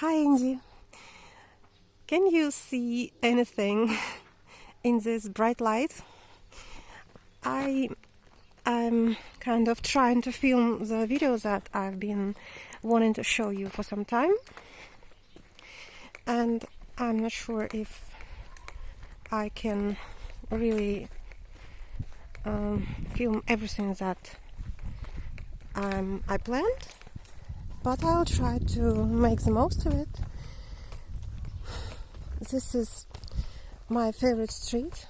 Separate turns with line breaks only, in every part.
Hi Angie, can you see anything in this bright light? I am kind of trying to film the video that I've been wanting to show you for some time, and I'm not sure if I can really film everything that I planned, but I'll try to make the most of it. This is my favorite street,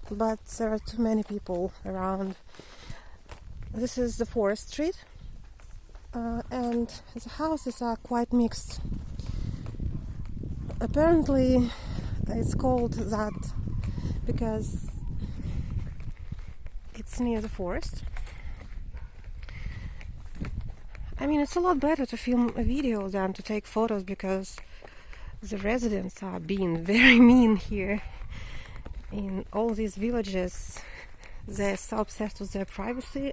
but there are too many people around. This is the Forest Street, and the houses are quite mixed. Apparently it's called that because it's near the forest. I mean, it's a lot better to film a video than to take photos because the residents are being very mean here. In all these villages, they're so obsessed with their privacy,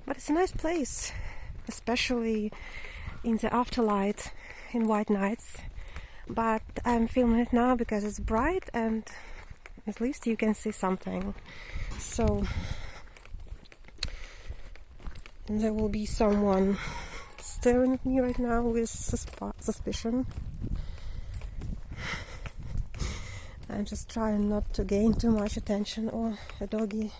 but it's a nice place, especially in the afterlight in white nights. But I'm filming it now because it's bright and at least you can see something. So there will be someone staring at me right now with suspicion. I'm just trying not to gain too much attention. Or a doggy.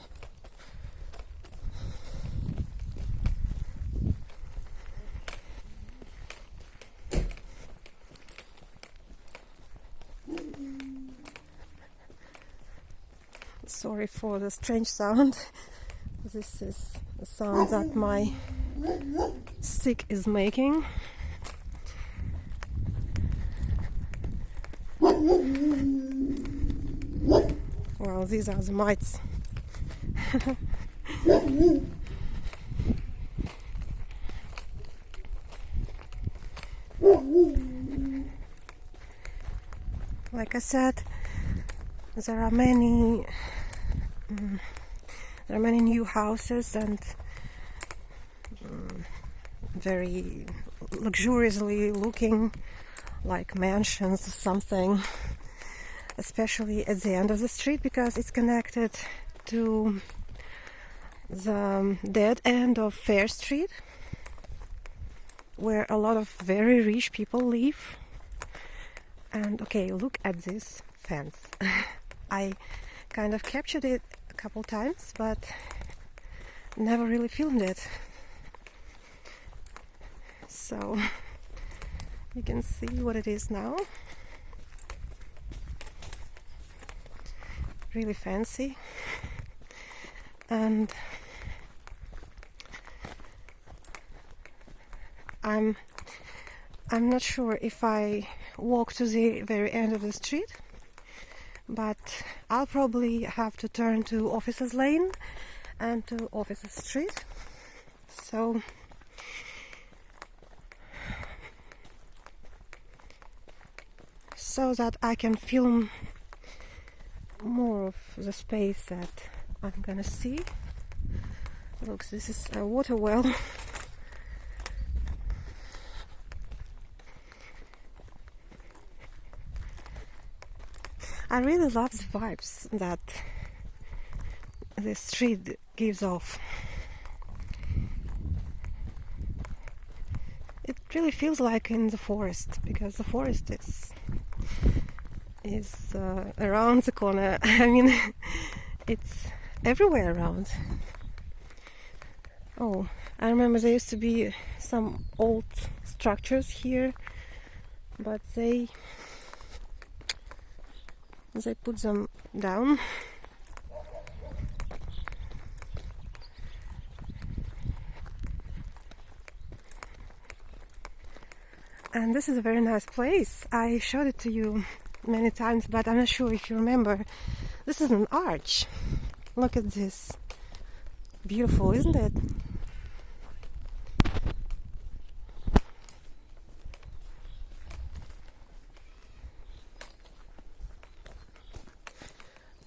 Sorry for the strange sound. This is the sound that my stick is making. Well, these are the mites. Like I said, there are many new houses and very luxuriously looking, like mansions or something, especially at the end of the street because it's connected to the dead end of Fair Street, where a lot of very rich people live. And okay, look at this fence. I kind of captured it a couple times, but never really filmed it. So you can see what it is now. Really fancy. And I'm not sure if I walk to the very end of the street, but I'll probably have to turn to Officers Lane and to Officers Street. So that I can film more of the space that I'm gonna see. Look, this is a water well. I really love the vibes that the street gives off. It really feels like in the forest because the forest is around the corner. I mean, it's everywhere around. Oh, I remember there used to be some old structures here, but they put them down. And this is a very nice place. I showed it to you many times, but I'm not sure if you remember. This is an arch. Look at this. Beautiful, isn't it?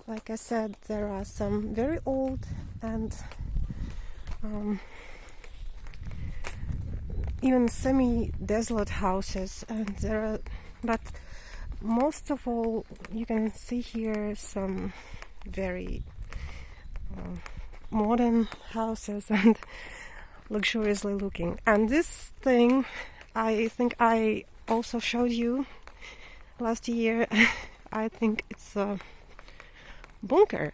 Like I said, there are some very old and even semi-desolate houses, and there are, but most of all you can see here some very modern houses and luxuriously looking. And this thing, I think I also showed you last year. I think it's a bunker.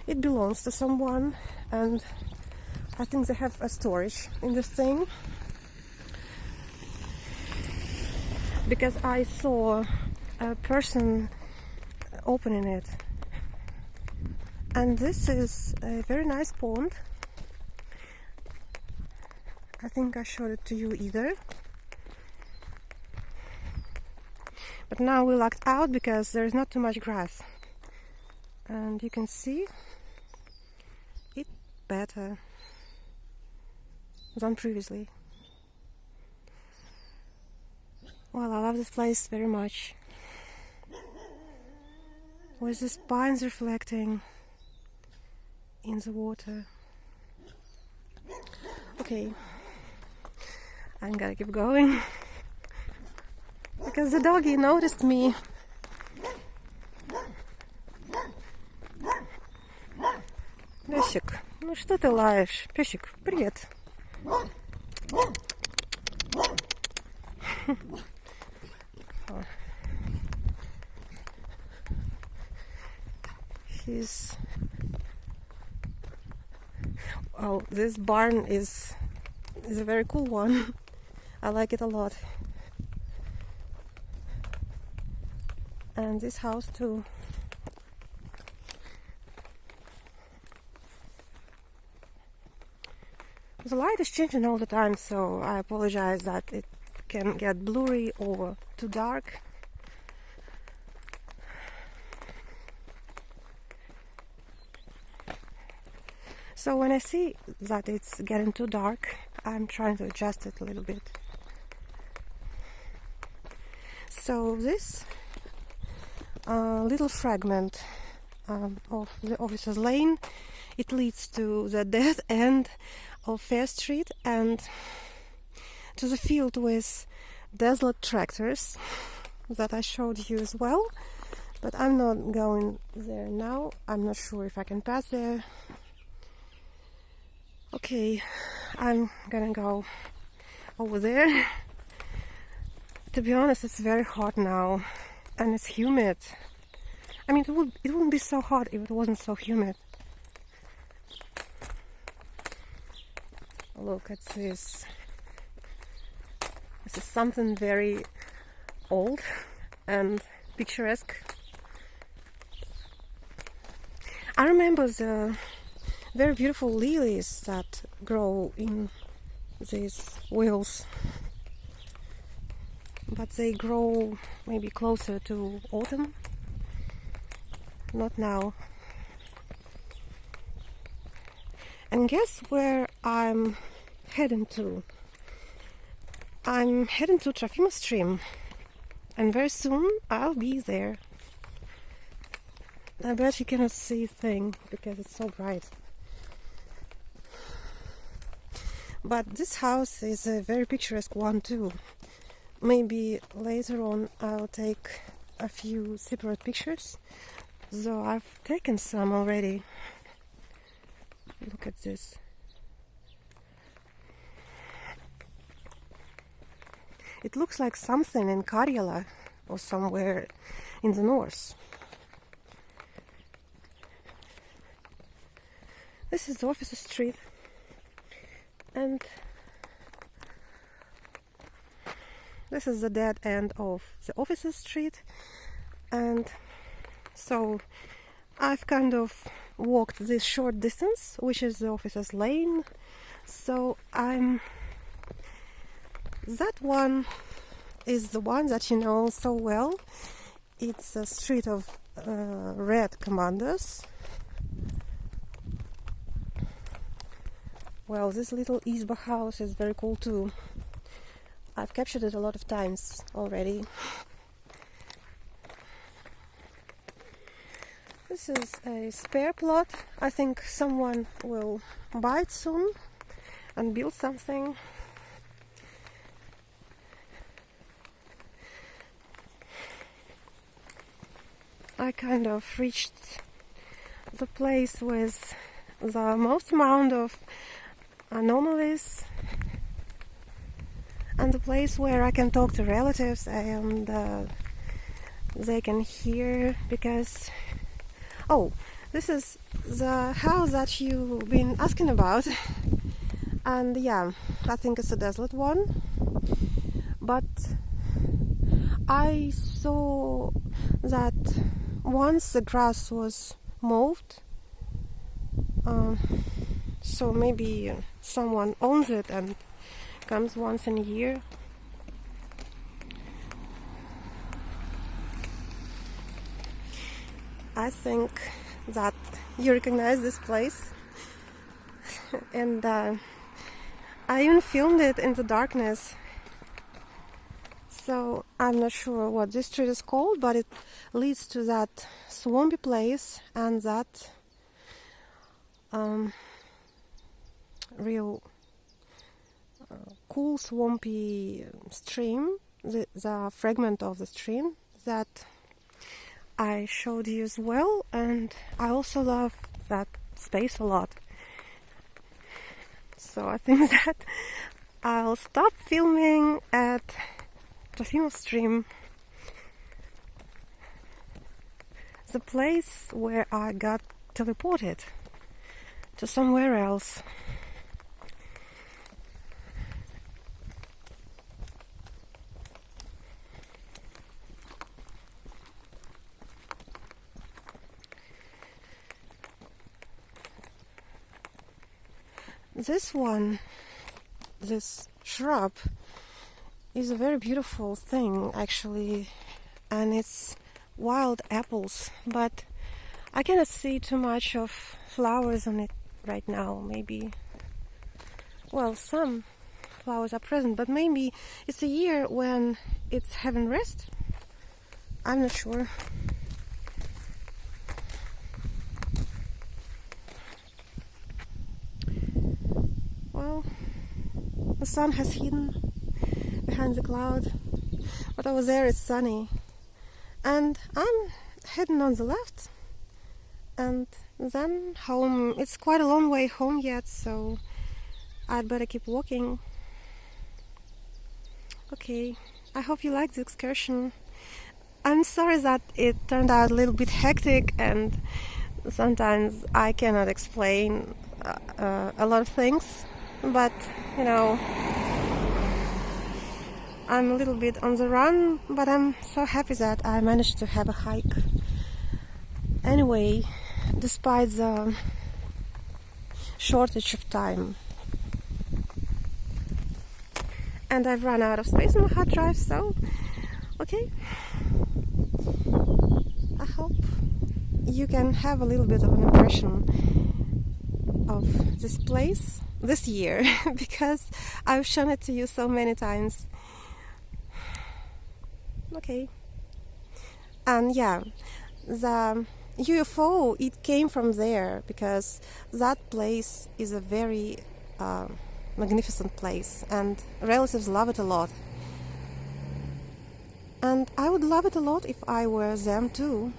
It belongs to someone, and I think they have a storage in this thing, because I saw a person opening it. And this is a very nice pond. I think I showed it to you either. But now we locked out because there is not too much grass. And you can see it better than previously. Well, I love this place very much. With these pines reflecting in the water. Okay, I'm gonna keep going because the doggy noticed me. Песик, ну что ты лаешь? Песик, привет. He's... Oh, this barn is a very cool one. I like it a lot. And this house too. The light is changing all the time, so I apologize that it can get blurry or too dark. So when I see that it's getting too dark, I'm trying to adjust it a little bit. So this little fragment of the officers' lane, it leads to the dead end of Fair Street and to the field with desolate tractors that I showed you as well. But I'm not going there now. I'm not sure if I can pass there. Okay, I'm gonna go over there. To be honest, it's very hot now and it's humid. I mean, it wouldn't be so hot if it wasn't so humid. Look at this. This is something very old and picturesque. I remember the very beautiful lilies that grow in these wheels, but they grow maybe closer to autumn, not now. And guess where I'm heading to? I'm heading to Trofimov stream, and very soon I'll be there. I bet you cannot see a thing because it's so bright. But this house is a very picturesque one too. Maybe later on I'll take a few separate pictures, though I've taken some already. Look at this. It looks like something in Karjala or somewhere in the north. This is the Officer Street, and this is the dead end of the Officer Street, and so I've kind of walked this short distance, which is the Officer's Lane. So that one is the one that you know so well. It's a street of red commandos. Well, this little Izba house is very cool too. I've captured it a lot of times already. This is a spare plot. I think someone will buy it soon. and build something. I kind of reached the place with the most amount of anomalies, and the place where I can talk to relatives and they can hear, because this is the house that you've been asking about. And yeah, I think it's a desolate one, but I saw that once the grass was mowed, so maybe someone owns it and comes once in a year. I think that you recognize this place. And I even filmed it in the darkness, so I'm not sure what this street is called, but it leads to that swampy place and that real cool swampy stream, the fragment of the stream that I showed you as well. And I also love that space a lot. So I think that I'll stop filming at Trofimov stream, the place where I got teleported to somewhere else. This shrub is a very beautiful thing actually, and it's wild apples, but I cannot see too much of flowers on it right now. Maybe, well, some flowers are present, but maybe it's a year when it's having rest. I'm not sure. Well, the sun has hidden behind the cloud, but over there it's sunny, and I'm heading on the left and then home. It's quite a long way home yet, so I'd better keep walking. Okay, I hope you liked the excursion. I'm sorry that it turned out a little bit hectic, and sometimes I cannot explain a lot of things, but you know, I'm a little bit on the run, but I'm so happy that I managed to have a hike anyway, despite the shortage of time. And I've run out of space on my hard drive, so okay. I hope you can have a little bit of an impression of this place this year, because I've shown it to you so many times. Okay. And yeah, the UFO, it came from there, because that place is a very magnificent place, and relatives love it a lot. And I would love it a lot if I were them too.